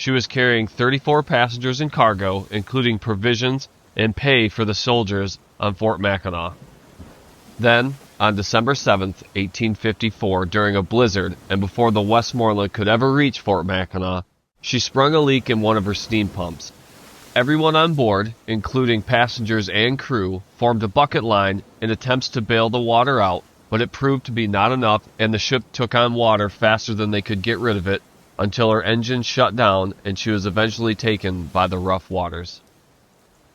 She was carrying 34 passengers and cargo, including provisions and pay for the soldiers on Fort Mackinac. Then, on December 7, 1854, during a blizzard and before the Westmoreland could ever reach Fort Mackinac, she sprung a leak in one of her steam pumps. Everyone on board, including passengers and crew, formed a bucket line in attempts to bail the water out, but it proved to be not enough and the ship took on water faster than they could get rid of it until her engine shut down and she was eventually taken by the rough waters.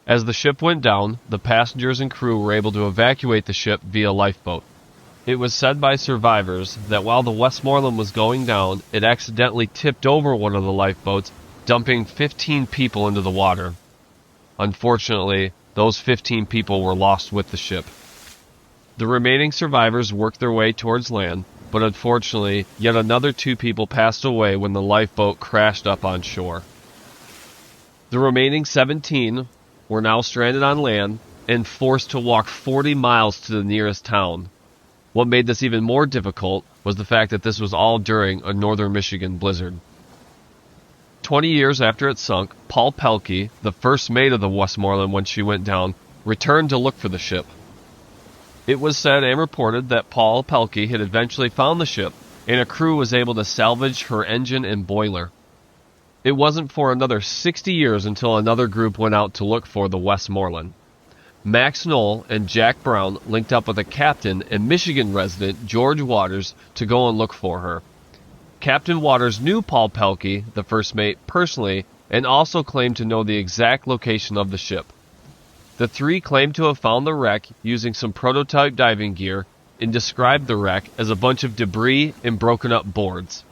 As the ship went down, the passengers and crew were able to evacuate the ship via lifeboat. It was said by survivors that while the Westmoreland was going down, it accidentally tipped over one of the lifeboats, dumping 15 people into the water. Unfortunately, those 15 people were lost with the ship. The remaining survivors worked their way towards land, but unfortunately, yet another 2 people passed away when the lifeboat crashed up on shore. The remaining 17 were now stranded on land and forced to walk 40 miles to the nearest town. What made this even more difficult was the fact that this was all during a northern Michigan blizzard. 20 years after it sunk, Paul Pelkey, the first mate of the Westmoreland when she went down, returned to look for the ship. It was said and reported that Paul Pelkey had eventually found the ship, and a crew was able to salvage her engine and boiler. It wasn't for another 60 years until another group went out to look for the Westmoreland. Max Knoll and Jack Brown linked up with a captain and Michigan resident, George Waters, to go and look for her. Captain Waters knew Paul Pelkey, the first mate, personally, and also claimed to know the exact location of the ship. The 3 claimed to have found the wreck using some prototype diving gear and described the wreck as a bunch of debris and broken up boards.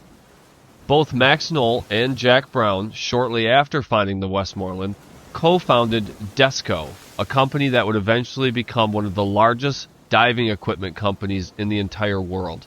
Both Max Knoll and Jack Brown, shortly after finding the Westmoreland, co-founded Desco, a company that would eventually become one of the largest diving equipment companies in the entire world.